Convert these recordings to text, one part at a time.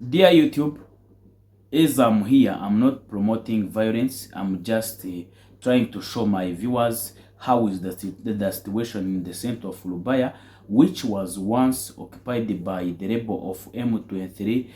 Dear YouTube, as I'm here, I'm not promoting violence. I'm just trying to show my viewers how is the situation in the center of Lubaya, which was once occupied by the rebel of M23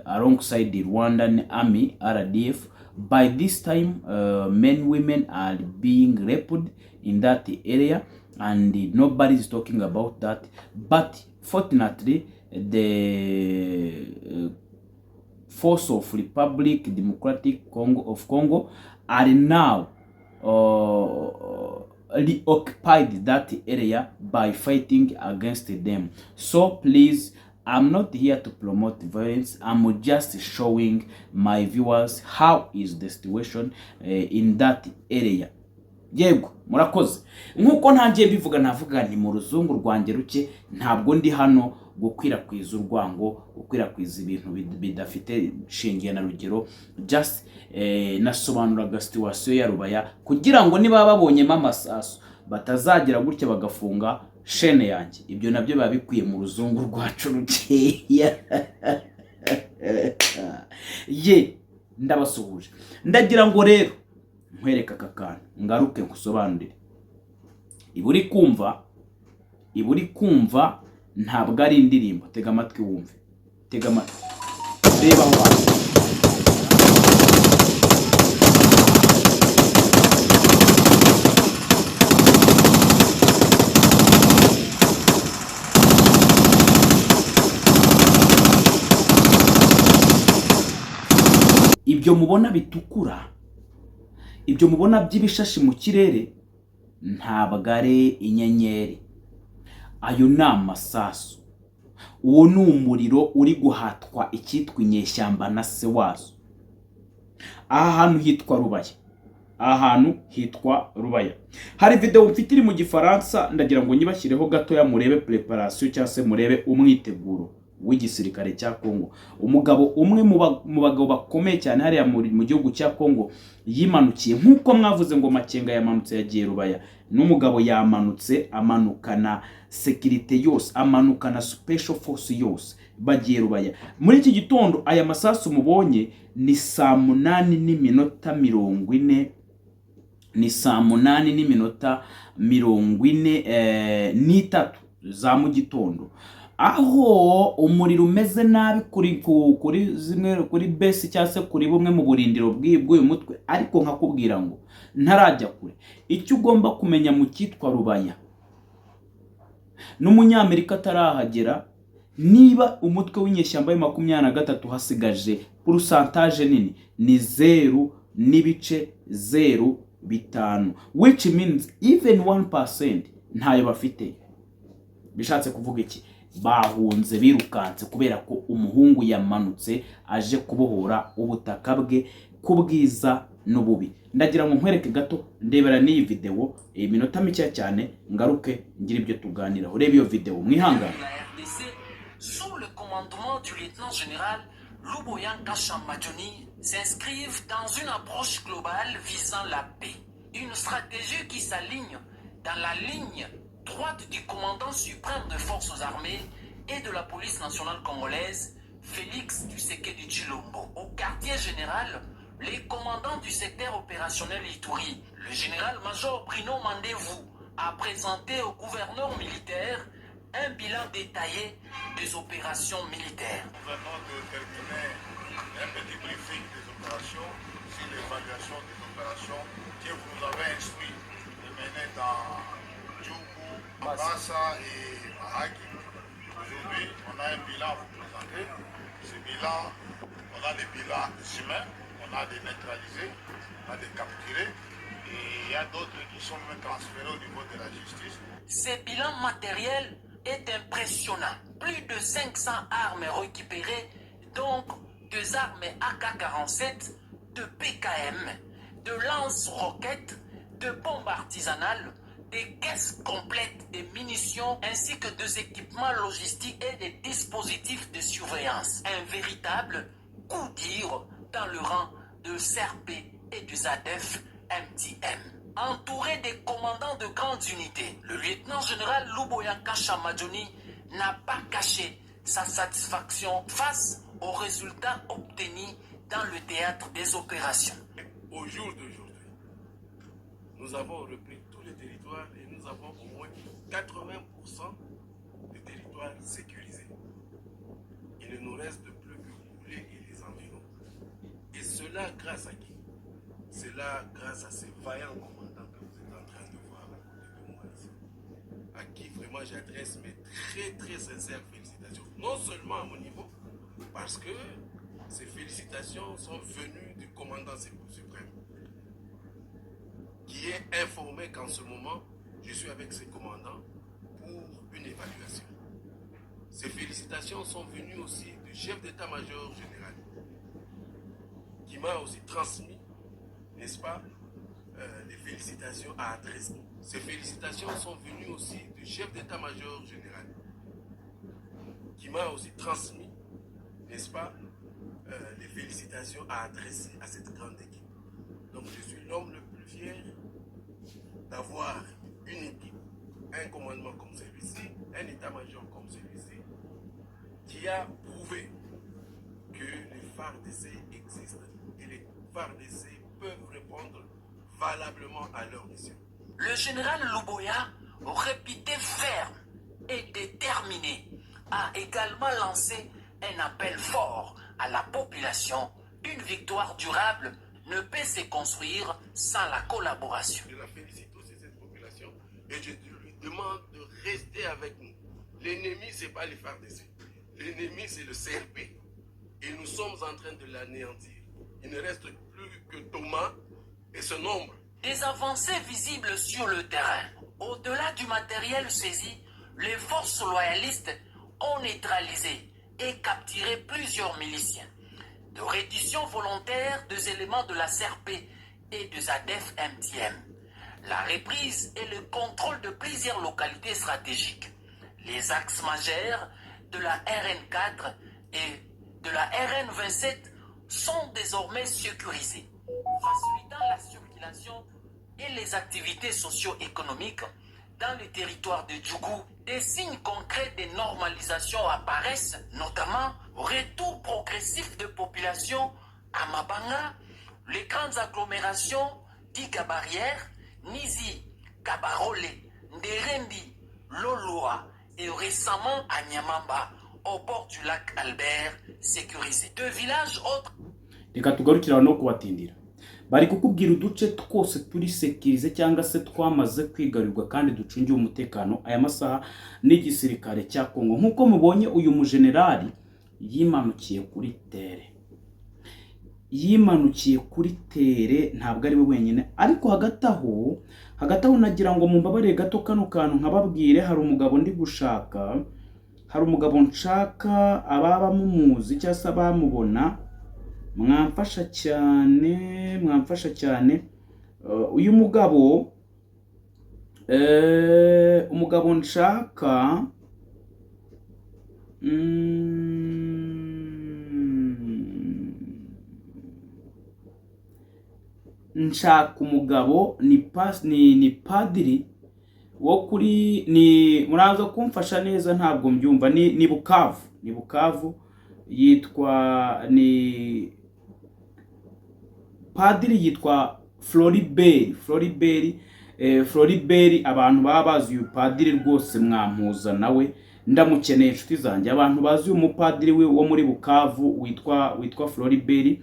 alongside the Rwandan army, RDF. By this time, men, women are being raped in that area, and nobody is talking about that. But fortunately, the force of Republic Democratic Congo are now reoccupied that area by fighting against them. So please, I'm not here to promote violence. I'm just showing my viewers how is the situation in that area. Yego murakoze, nkuko ntangiye bivuga navuga ni mu ruzungu rwanjye ruke, ntabwo ndi hano gukwirakwiza urwango, gukwirakwiza ibintu bidafite shingiye na rugero. Just nasobanuraga situation ya Rubaya kugira ngo niba babonyemo amasasu batazagira gutya bagafunga shene yanjye. Ibyo nabyo biba bikwiye mu ruzungu rwacu rukeya. Ye ndabasuhuje, ndagira ngo rero nkwereka kakana ngaruke nkusobanurire. Iburi kumva ntabwo ari indirimbo. Tega amatwi wumve, tega amatwi, reba aho hantu. Ibyo mubona bitukura, ibyo mubona by'ibishashi mu kirere ntabwo ari inyenyeri, ayo ni amasasu. Uwo ni umuriro uri guhatwa icyitwa inyeshyamba na se wazo. Aha hantu hitwa Rubaya, aha hantu hitwa Rubaya. Hari video mfite iri mu Gifaransa, ndagira ngo nyibashyireho gato ya murebe preparation cyangwa se murebe umwiteguro w'igisirikare cya Kongo. Umugabo umwe mu bagabo bakomeye cyane hariya mu gihugu cya Kongo yimanukiye, nkuko mwavuze ngo Makenga yamanutse yagiye Rubaya. N'umugabo yamanutse amanukana security yose, amanukana special force yose, bagiye Rubaya. Muri iki gitondo aya masasu mubonye ni saa 8:40, ni saa 8:43 za mu gitondo, aho umuriro umeze nabi kuri base cyangwa se kuri bumwe mu burindiro bw'uyu mutwe. Ariko nkakubwira ngo ntarajya kure, icyo ugomba kumenya mu cyitwa Rubaya n'umunyamerika atarahagera, niba umutwe w'inyeshyamba ya 23 hasigaje pourcentage nini ni 0.05, which means even 1% ntayo bafite. Bishatse kuvuga iki? Bahunze birukanse kubera ko umuhungu yamanutse aje kubohora ubutaka bwe kubwiza n'ububi. Ndagira ngo nkwereke gato, ndebera n'iyi video iminota mike cyane ngaruke ngira ibyo tuganiraho. Reba iyo video mwihangane. Sous le commandement du lieutenant-général Luboya Nkasha-Majoni s'inscrivent dans une approche globale visant la paix. Une stratégie qui s'aligne dans la ligne droite du commandant suprême des forces armées et de la police nationale congolaise, Félix Tshisekedi Tshilombo. Au quartier général, les commandants du secteur opérationnel Ituri, le général-major Bruno Mandevou, a présenté au gouverneur militaire un bilan détaillé des opérations militaires. Nous venons de terminer un petit briefing des opérations sur l'évaluation des opérations que vous nous avez instruit de mener dans Djougou, Mabassa et Mahagi. Aujourd'hui, on a un bilan à vous présenter. Ce bilan, on a des bilans humains, on a des neutralisés, on a des capturés, et il y a d'autres qui sont même transférés au niveau de la justice. Ce bilan matériel est impressionnant. Plus de 500 armes récupérées, donc des armes AK-47, de PKM, de lance-roquettes, de bombes artisanales, des caisses complètes de munitions ainsi que des équipements logistiques et des dispositifs de surveillance. Un véritable coup dur dans le rang de CRP et du ZADF MTM. Entouré des commandants de grandes unités, le lieutenant-général Luboya Nkasha-Majoni n'a pas caché sa satisfaction face aux résultats obtenus dans le théâtre des opérations. Au jour d'aujourd'hui, nous avons repris tous les territoires et nous avons au moins 80% de territoires sécurisés. Il ne nous reste plus que Goulet et les environs. Et cela grâce à qui? Cela grâce à ces vaillants commandants que vous êtes en train de voir à côté de moi ici. À qui vraiment j'adresse mes très sincères félicitations. Non seulement à mon niveau, parce que ces félicitations sont venues du commandant suprême, qui est informé qu'en ce moment, je suis avec ses commandants pour une évaluation. Ces félicitations sont venues aussi du chef d'état-major général, qui m'a aussi transmis, n'est-ce pas, les félicitations à adresser. Ces félicitations sont venues aussi du chef d'état-major général, qui m'a aussi transmis, n'est-ce pas, les félicitations à adresser à cette grande équipe. Donc je suis l'homme le plus fier d'avoir une équipe, un commandement comme celui-ci, un état-major comme celui-ci, qui a prouvé que les phares d'essai existent et les phares d'essai peuvent répondre valablement à leur mission. Le général Luboya, réputé ferme et déterminé, a également lancé un appel fort à la population. Une victoire durable ne peut se construire sans la collaboration. Je la félicite aussi, cette population, et je lui demande de rester avec nous. L'ennemi, ce n'est pas les phares d'essai. L'ennemi, c'est le CRP. Et nous sommes en train de l'anéantir. Il ne reste plus que Thomas et ce nombre. Des avancées visibles sur le terrain. Au-delà du matériel saisi, les forces loyalistes ont neutralisé et capturé plusieurs miliciens. De reddition volontaire des éléments de la CRP et des ADF MTM. La reprise et le contrôle de plusieurs localités stratégiques. Les axes majeurs de la RN4 et de la RN27 sont désormais sécurisés, facilitant la circulation et les activités socio-économiques dans le territoire de Djougou. Des signes concrets de normalisation apparaissent, notamment retour progressif de population à Mabanga, les grandes agglomérations d'Iga Barrière, Nizi, Kabarole, Nderembi, Loloa et récemment à Nyamamba, au bord du lac Albert, sécurisé. Deux villages autres. Reka tugarukira no kubatindira. Bari kukubwira uduce twose turi sekirize cyangwa se twamaze kwigarirwa kandi ducungiye umutekano aya masaha n'igisirikare cya Kongo. Nkuko mubonye uyu mujenerali yimanukiye kuri tere ntabwo ari we wenyine, ariko hagati aho nagira ngo mumbabarire gato kano kantu nkababwire. Hari umugabo nshaka ababa mumuzi cyangwa se abamubona mwamfasha cyane. Uyu mugabo nshaka umugabo ni padiri wo kuri muraza kumfasha neza, ntabwo mbyumva, ni Bukavu yitwa padiri yitwa Floribert. Abantu baba bazi uyu padiri rwose mwampuza nawe, ndamukeneye inshuti zanjye. Abantu bazi uyu mupadiri we wo muri Bukavu witwa Floribert,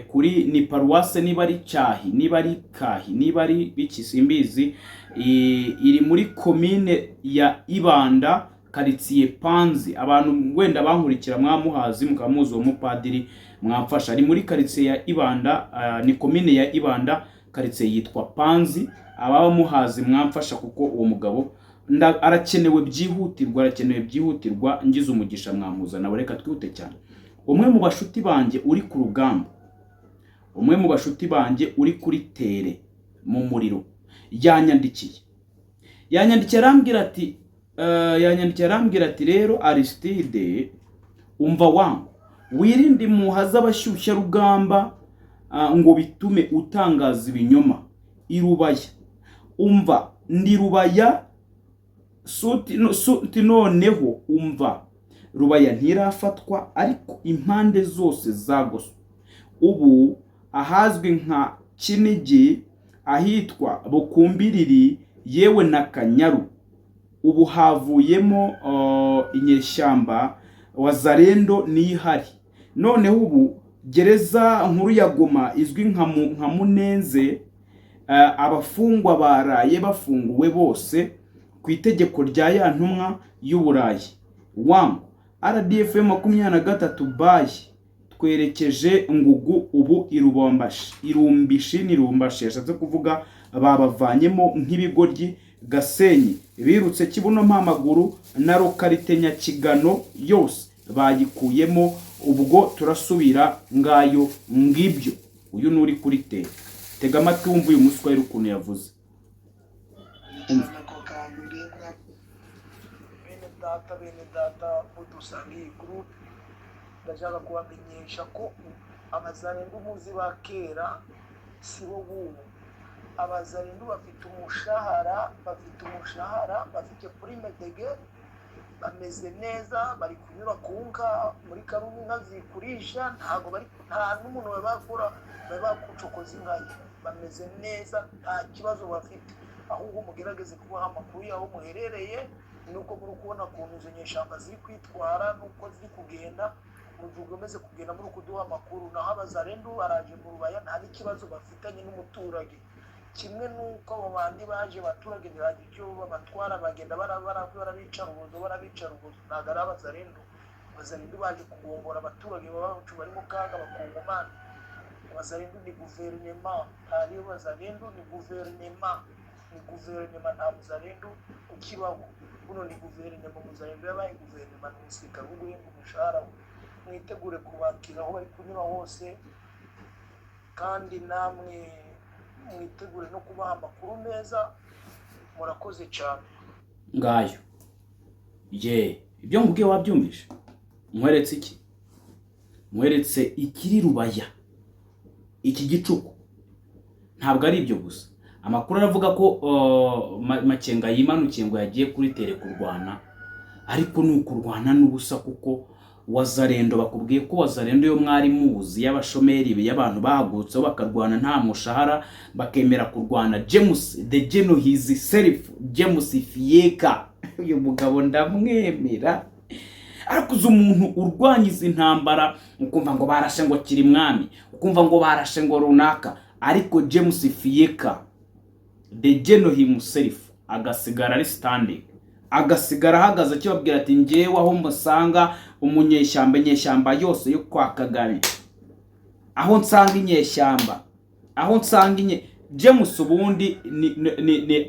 kuri ni paruwase, niba ari Cyahi, niba ari Kahi, niba ari bikisimbizi, iri muri komine ya Ibanda, karitsiye Panzi. Abantu wenda bankurikira mwamuhazi mukamuzi uwo mupadiri mwamfasha. Ari muri karitsiye ya Ibanda, ni komine ya Ibanda, karitsiye yitwa Panzi. Ababa muhazi mwamfasha kuko uwo mugabo arakenewe byihutirwa. Ngize umugisha mwamuza nawe, reka twihute cyane. Umwe mu bashuti banje uri ku rugamba, umwe mu bashuti banje uri kuri tere mu muriro, yanyandikiye arambwira ati rero Aristide, umva wangu, wirinde impuha z'abashyushya rugamba ngo bitume utangaza ibinyoma. Irubaya, umva ndi Rubaya, suti noneho umva Rubaya ntirafatwa ariko impande zose zagoswe. Ubu ahazwi nka Kinigi, ahitwa Bukumbiriri yewe na Kanyaru ubu havuyemo inyeshyamba Wazalendo n'ihari. Noneho ubu gereza nkuru ya Goma izwi nka Munenze, abafungwa baraye bafunguwe bose ku itegeko rya ya ntumwa y'Uburayi. Wangu RDF 23 bayi twerekeje Ngugu ubu irumbishi yashatse kuvuga babavanyemo nk'ibigoryi. Gasenyi birutse Kibuno Mpamaguru na Lokalite Nyakigano yose bayikuyemo. Ubwo turasubira ngayo ngibyo. Uyu nuri kuri tega amatwi wumva uyu muswa y'ukuntu yavuze. Bene data mudusangiye group, ndashaka kubamenyesha ko Abazalendo muzi ba kera sibo bubu. Abazalendo bafite umushahara, bafite prime de guerre, bameze neza, bari kunyura kunka muri Karungu inka zikurisha, nta n'umuntu babakucokoza inka, bameze neza, nta kibazo bafite. Ahubwo mugerageze kubaha amakuru yaho muherereye, nuko muri kubona kuntu izo nyeshyamba ziri kwitwara nuko ziri kugenda, mugomeze kugenda muri kuduha amakuru. Naho Abazalendo baraje mu Rubaya nta n'ikibazo bafitanye n'umuturage, kimwe nuko abo bandi baje abaturage biraje icyo babatwara bagenda barabica rubozo. Ntabwo ari Abazalendo. Abazalendo baje kugombora abaturage bacu bari mu kaga bakongomana. Abazalendo ni guverinema, ariyo Abazalendo ni guverinema nta Muzalendo ukibaho. Buno ni guverinema, Muzalendo yabaye guverinema n'umusirikare w'uguhemba umushahara. Mwitegure kubakira aho bari kunyura hose, kandi namwe mwitegure no kubaha amakuru meza. Murakoze cyane. Ngayo ibyo mbwiye wabyumvisha. Mweretse iki? Mweretse ikiri Rubaya, iki gicuku. Ntabwo ari ibyo gusa. Amakuru aravuga ko Makenga yimanukiye ngo yagiye kuri tere kurwana, ariko ni ukurwana n'ubusa kuko Wazalendo bakubwiye ko Wazalendo yo mwari muzi y'abashomeri y'abantu bahagutse bakarwana nta mushahara, bakemera kurwana. James the General his self, James Fieka, uyu mugabo ndamwemera. Ariko umuntu urwanyiza intambara ukumva ngo barashe ngo kiri mwami, ukumva ngo barashe ngo runaka, ariko James Fieka the General himself agasigara ari standing, agasigara ahagaze akibabwira ati ngewe aho musanga inyeshyamba yose yo kwa Kagame, aho nsanga inyeshyamba, James ubundi ni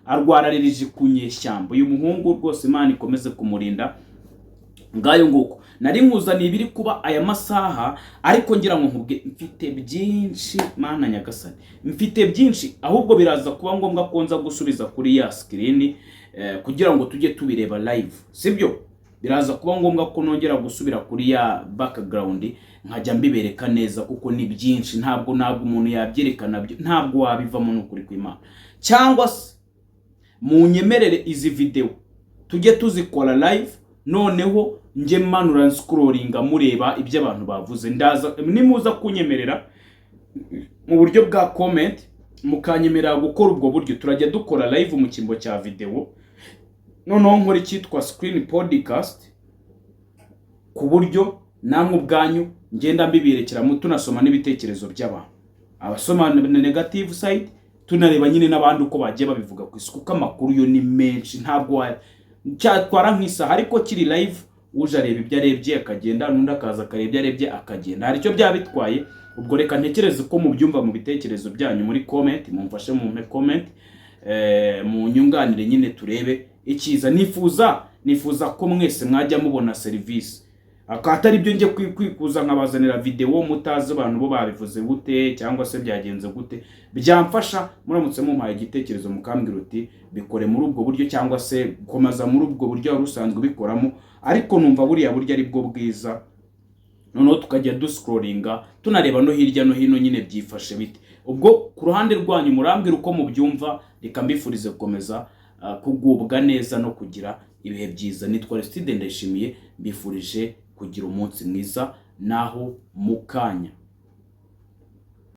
arwararirije ku nyeshyamba. Uyu muhungu rwose Imana ikomeze kumurinda. Ngayo nguko nari nkuzaniye ibiri kuba aya masaha, ariko ngira ngo nkubwe mfite byinshi Mana Nyagasani, mfite byinshi. Ahubwo biraza kuba ngombwa ko nza gusubiza kuri ya screen kugira ngo tujye tubireba live, sibyo? Biraza kuba ngombwa ko nongera gusubira kuri ya background nkajya mbibereka neza, kuko ni byinshi. Ntabwo umuntu yabyerekana, ntabwo wabivamo n'ukuri kw'Imana. Cyangwa se munyemerere izi video tujye tuzikora live, noneho nje manura scrollinga mureba ibyo abantu bavuze. Ndaza nimuza kunyemerera mu buryo bwa comment, mukanyemerera gukora ubwo buryo, turajya dukora live mu kimbo cya video, noneho nkora cyitwa screen podcast, ku buryo namwe ubwanyu ngenda mbibirekera mu tunasoma n'ibitekerezo by'abantu, abasoma negative side, tunareba nyine n'abandi uko bagiye babivuga ku isi, kuko amakuru yo ni menshi. Ntabwo cyatwara nk'isaha, ariko kiri live uje areba ibyo arebye akagenda, n'undi akaza akareba ibyo arebye akagenda. Hari icyo byabitwaye. Ubwo reka ntekereze ko mubyumva mu bitekerezo byanyu muri comment, mumfashe mu comment, mu nyunganire nyine turebe ikiza. Nifuza ko mwese mwajya mubona service, akatari ibyo nje kwikuza nkabazanira video mutazi abantu bo babivuze gute cyangwa se byagenze gute. Byamfasha muramutse mumpaye igitekerezo mukambwira uti bikore muri ubwo buryo, cyangwa se komaza muri ubwo buryo rusanzwe bikoramo. Ariko numva buriya buryo ari bwo bwiza, noneho tukajya duscrollinga tunareba no hirya no hino nyine byifashe bite. Ubwo ku ruhande rwanyu murambwira uko mubyumva, reka mbifurize gukomeza kugubwa neza no kugira ibihe byiza. Nitwa Aristide Ndayishimiye, mbifurije kugira umunsi mwiza naho mukanya.